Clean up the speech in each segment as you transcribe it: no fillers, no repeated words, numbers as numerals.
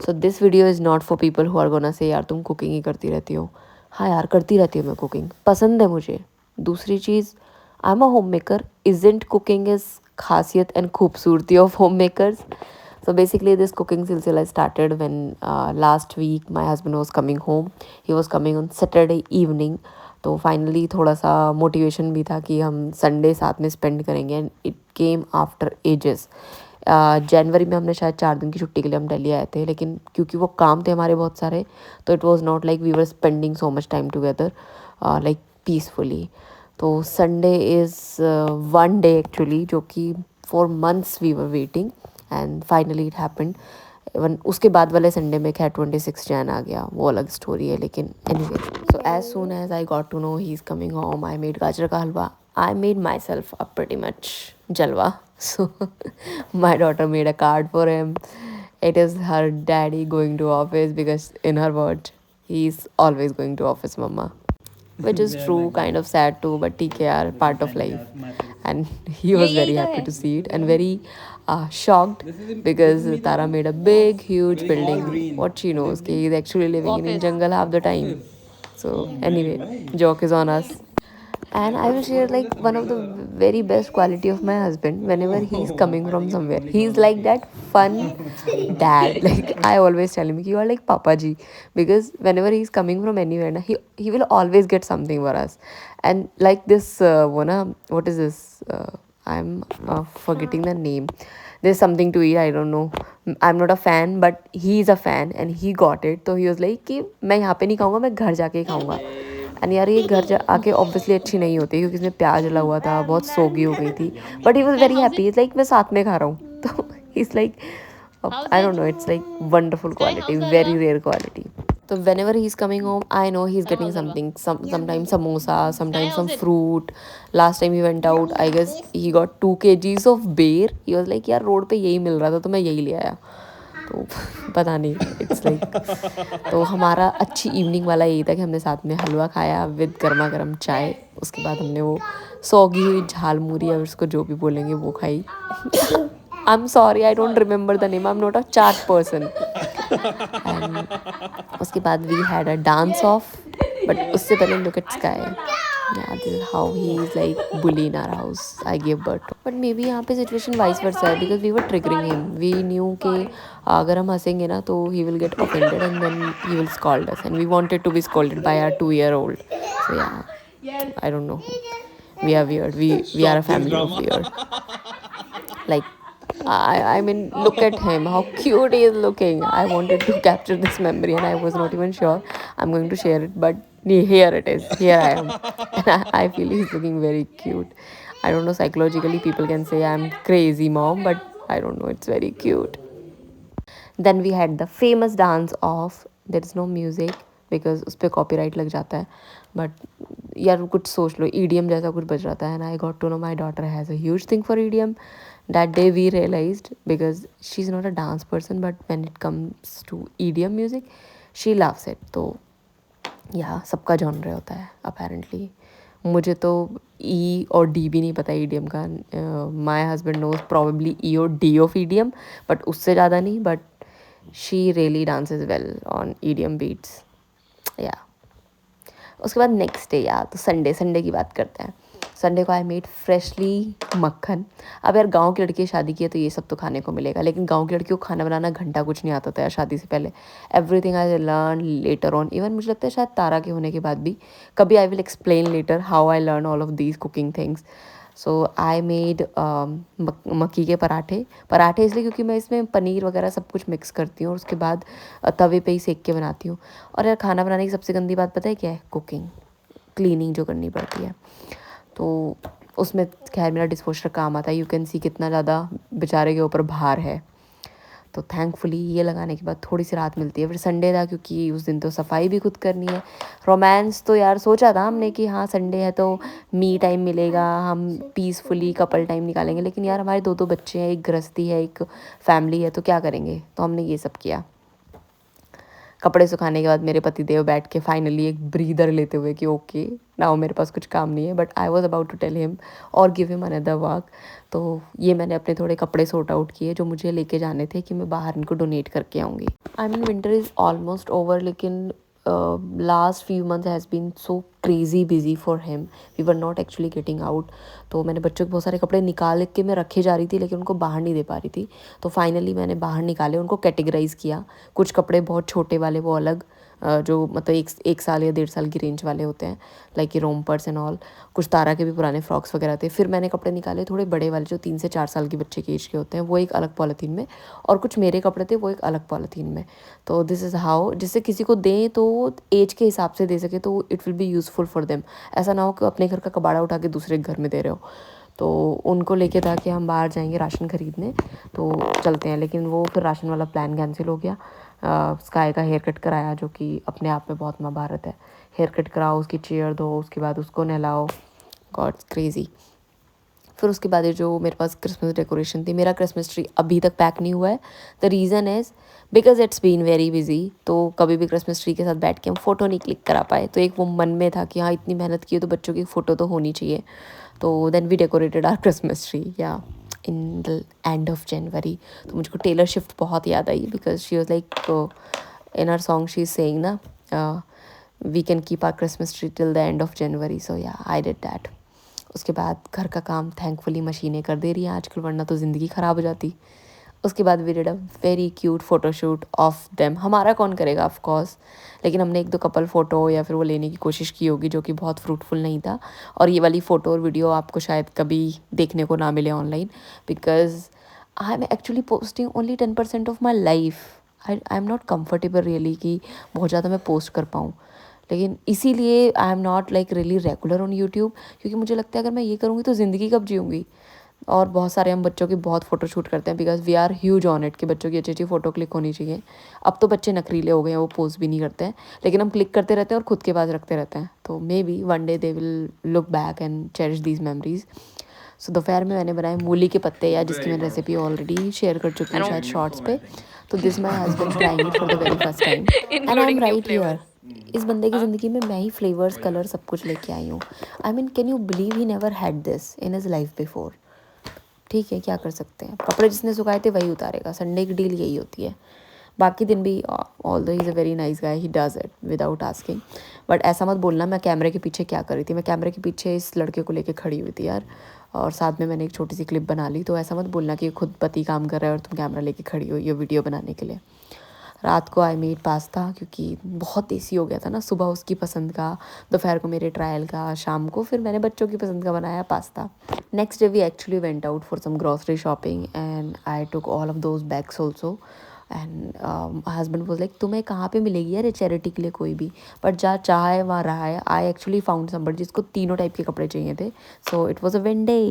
So this video is not for people who are gonna say यार तुम cooking ही करती रहती हो. हाँ यार, करती रहती हूँ मैं कुकिंग, पसंद है मुझे. दूसरी चीज़, I am a homemaker. Isn't cooking is खासियत एंड खूबसूरती of homemakers. So basically this cooking silsila started when last week my husband was coming home. He was coming on Saturday evening. तो finally थोड़ा सा motivation भी था कि हम Sunday साथ में स्पेंड करेंगे and it came after ages. जनवरी में हमने शायद 4 दिन की छुट्टी के लिए हम दिल्ली आए थे, लेकिन क्योंकि वो काम थे हमारे बहुत सारे, तो it was not like we were spending so much time together like peacefully. तो Sunday is one day actually जो कि for months we were waiting and finally it happened. Even उसके बाद वाले संडे में खैर 26 जैन आ गया, वो अलग स्टोरी है. लेकिन anyway, so as soon as I got to know he is coming home, I made गाजर का हलवा. I made myself a pretty much jalwa. So my daughter made a card for him. It is her daddy going to office because in her words, he's always going to office, mama. Which is They are true, like kind that. of sad too, but TKR, This is part of Sandy, life. my face. And he was very happy to see it and very shocked This is because Mira. Tara made a big, huge Very all building. green. What she What is knows, this? he's actually living in Office. jungle half the time. Office. So Very anyway, nice. joke is on us. And I will share like one of the very best quality of my husband whenever he's coming I from think you will somewhere. only He's cover the like face. that fun dad. Like I always tell him, you are like Papa Ji, because whenever he's coming from anywhere, na, he will always get something for us. And like this, what is this? I'm forgetting the name. There's something to eat. I don't know. I'm not a fan, but he's a fan and he got it. So he was like कि मैं यहाँ पे नहीं खाऊंगा, मैं घर जाके ही खाऊंगा. एंड यार ये घर जा आके ऑब्वियसली अच्छी नहीं होती क्योंकि इसमें प्याज डला हुआ था, बहुत सोगी हो गई थी. But he was And very happy. Is like मैं साथ में खा रहा हूँ. तो is like how's I it? Don't know, it's like wonderful Sky, quality, how's the very halwa? Rare quality. So whenever he's coming home, I know he's Sky, getting how's the halwa? something. Sometimes samosa, Sky, sometimes some how's it? fruit. Last time he went out, I guess he got 2 kgs of bear. He was like यार road पे यही मिल रहा था तो मैं यही ले आया. तो पता नहीं, इट्स लाइक. तो हमारा अच्छी इवनिंग वाला यही था कि हमने साथ में हलवा खाया विद गर्मा गर्म चाय. उसके बाद हमने वो सौगी हुई झालमुरी या उसको जो भी बोलेंगे वो खाई. I am sorry, I don't remember the name, I am not a chaat person. And उसके बाद we had a dance off. But उससे पहले look at sky. Yeah, this is how he is like bully in our house. I gave birth to. But maybe यहाँ पे situation vice versa है because we were triggering him. We knew कि अगर हम हंसेंगे ना तो he will get offended and then he will scold us. And we wanted to be scolded by our 2-year-old. So yeah, I don't know. We are weird. We are a Stop this family of drama. weird. Like I mean, look at him, how cute he is looking. I wanted to capture this memory and I was not even sure I'm going to share it, but here it is. Here I am. And I feel he's looking very cute. I don't know, psychologically, people can say I'm crazy mom, but I don't know, it's very cute. Then we had the famous dance of there is no music because उस पर copyright लग जाता है. But यार कुछ सोच लो, EDM जैसा कुछ बज रहा था. And I got to know my daughter has a huge thing for EDM. That day we realised because she is not a dance person but when it comes to EDM music she loves it. तो या सबका genre होता है apparently. मुझे तो ई और D भी नहीं पता ईडीएम का. My husband knows probably E और डी ऑफ ईडीएम, बट उससे ज़्यादा नहीं. But she really dances well on EDM beats. या उसके बाद नेक्स्ट डे, या तो संडे की बात करते हैं. संडे को आई मेड फ्रेशली मक्खन. अब यार गांव की लड़की शादी की है तो ये सब तो खाने को मिलेगा, लेकिन गांव की लड़कियों को खाना बनाना घंटा कुछ नहीं आता था यार शादी से पहले. Everything I learn later on. Even मुझे लगता है शायद तारा के होने के बाद भी कभी I will explain letter how I learn all of these cooking things. So I made मक्की के पराठे इसलिए क्योंकि मैं इसमें पनीर वगैरह सब कुछ मिक्स करती हूँ और उसके बाद तवे पे ही सेक के बनाती हूँ. और यार खाना बनाने की सबसे गंदी बात पता है क्या है? कुकिंग, क्लीनिंग जो करनी पड़ती है. तो उसमें खैर मेरा डिशवॉशर काम आता है. यू कैन सी कितना ज़्यादा बेचारे के ऊपर भार है. तो थैंकफुली ये लगाने के बाद थोड़ी सी राहत मिलती है. फिर संडे था क्योंकि उस दिन तो सफाई भी खुद करनी है. रोमांस तो यार सोचा था हमने कि हाँ संडे है तो मी टाइम मिलेगा, हम पीसफुली कपल टाइम निकालेंगे. लेकिन यार हमारे 2 बच्चे हैं, एक गृहस्थी है, एक फैमिली है, तो क्या करेंगे. तो हमने ये सब किया. कपड़े सुखाने के बाद मेरे पति देव बैठ के फाइनली एक ब्रीदर लेते हुए कि ओके नाउ मेरे पास कुछ काम नहीं है, but I was about to tell him or give him another work. तो ये मैंने अपने थोड़े कपड़े सॉर्ट आउट किए जो मुझे लेके जाने थे कि मैं बाहर इनको डोनेट करके आऊँगी। I mean winter is almost over, लेकिन last few month has been so crazy busy for him, we were not actually getting out. तो मैंने बच्चों के बहुत सारे कपड़े निकाल के मैं रखे जा रही थी, लेकिन उनको बाहर नहीं दे पा रही थी। तो फाइनली मैंने बाहर निकाले, उनको कैटेगराइज़ किया। कुछ कपड़े बहुत छोटे वाले वो अलग, जो मतलब एक साल या 1.5 साल की रेंज वाले होते हैं, लाइक ये रोमपर्स एंड ऑल। कुछ तारा के भी पुराने फ्रॉक्स वगैरह थे। फिर मैंने कपड़े निकाले थोड़े बड़े वाले जो 3 से 4 साल के बच्चे के एज के होते हैं, वो एक अलग पॉलीथीन में, और कुछ मेरे कपड़े थे वो एक अलग पॉलीथीन में। तो दिस इज़ हाउ, जिससे किसी को दें तो एज के हिसाब से दे सके तो it will be useful for them. ऐसा ना हो कि अपने घर का कबाड़ा उठा के दूसरे घर में दे रहे हो। तो उनको लेके था कि हम बाहर जाएंगे राशन खरीदने, तो चलते हैं। लेकिन वो फिर राशन वाला प्लान कैंसिल हो गया। स्काई का हेयर कट कराया, जो कि अपने आप में बहुत महाभारत है। हेयर कट कराओ, उसकी चेयर दो, उसके बाद उसको नहलाओ, गॉड्स क्रेजी। फिर उसके बाद ये जो मेरे पास क्रिसमस डेकोरेशन थी, मेरा क्रिसमस ट्री अभी तक पैक नहीं हुआ है। The reason is because it's been very busy. तो कभी भी क्रिसमस ट्री के साथ बैठ के हम फ़ोटो नहीं क्लिक करा पाए। तो एक वो मन में था कि हाँ इतनी मेहनत की है तो बच्चों की फ़ोटो तो होनी चाहिए। तो then we decorated our Christmas tree या in the end of January. तो मुझको टेलर शिफ्ट बहुत याद आई, because she was like in our song she is saying ना we can keep our Christmas tree till the end of January. So या I did that. उसके बाद घर का काम थैंकफुली मशीनें कर दे रही हैं आजकल, वरना तो ज़िंदगी ख़राब हो जाती। उसके बाद we did a very cute photoshoot of them. हमारा कौन करेगा ऑफ कोर्स, लेकिन हमने एक दो कपल फ़ोटो या फिर वो लेने की कोशिश की होगी, जो कि बहुत फ्रूटफुल नहीं था। और ये वाली फ़ोटो और वीडियो आपको शायद कभी देखने को ना मिले online, because I am actually posting only 10% of my life. I am not comfortable really कि बहुत ज़्यादा मैं पोस्ट कर पाऊँ। लेकिन इसीलिए आई am not like really regular on YouTube, क्योंकि मुझे लगता है अगर मैं ये करूँगी तो ज़िंदगी कब जीऊँगी। और बहुत सारे हम बच्चों की बहुत फ़ोटो शूट करते हैं, because we are huge on it कि बच्चों की अच्छी अच्छी फ़ोटो क्लिक होनी चाहिए। अब तो बच्चे नखरीले हो गए हैं, वो पोस्ट भी नहीं करते हैं, लेकिन हम क्लिक करते रहते हैं और खुद के पास रखते रहते हैं। तो maybe one day they will look back and cherish these memories. So दोपहर में मैंने बनाए मूली के पत्ते, या जिसकी मैं रेसिपी ऑलरेडी शेयर कर चुकी हूँ शायद शॉर्ट्स पे। तो this my husband trying it for the very first time and I am right here. इस बंदे की ज़िंदगी में मैं ही फ्लेवर्स कलर सब कुछ लेके आई हूँ। I mean can you believe he never had this in his life before. ठीक है, क्या कर सकते हैं, कपड़े जिसने सुखाए थे वही उतारेगा। संडे की डील यही होती है। बाकी दिन भी ऑल दो he is a very nice guy, he does it without asking. But ऐसा मत बोलना मैं कैमरे के पीछे क्या कर रही थी। मैं कैमरे के पीछे इस लड़के को लेके खड़ी हुई थी यार, और साथ में मैंने एक छोटी सी क्लिप बना ली। तो ऐसा मत बोलना कि खुद पति काम कर रहा है और तुम कैमरा लेके खड़ी हो ये वीडियो बनाने के लिए। रात को आई मेड पास्ता, क्योंकि बहुत देसी हो गया था ना। सुबह उसकी पसंद का, दोपहर को मेरे ट्रायल का, शाम को फिर मैंने बच्चों की पसंद का बनाया pasta. Next day we actually went out for some grocery shopping and I took all of those bags also. And husband was like तुम्हें कहाँ पे मिलेगी यार चैरिटी के लिए कोई भी, बट जहाँ चाह है वहाँ रहा है। आई एक्चुअली फाउंड समबडी जिसको तीनों टाइप के कपड़े चाहिए थे। So it was a win day.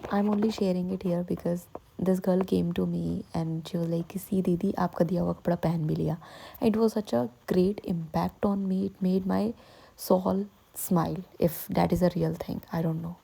I am only sharing it here because this girl came to me and she was like see दीदी आपका दिया हुआ कपड़ा पहन भी लिया। It was such a great impact on me, it made my soul smile, if that is a real thing, I don't no.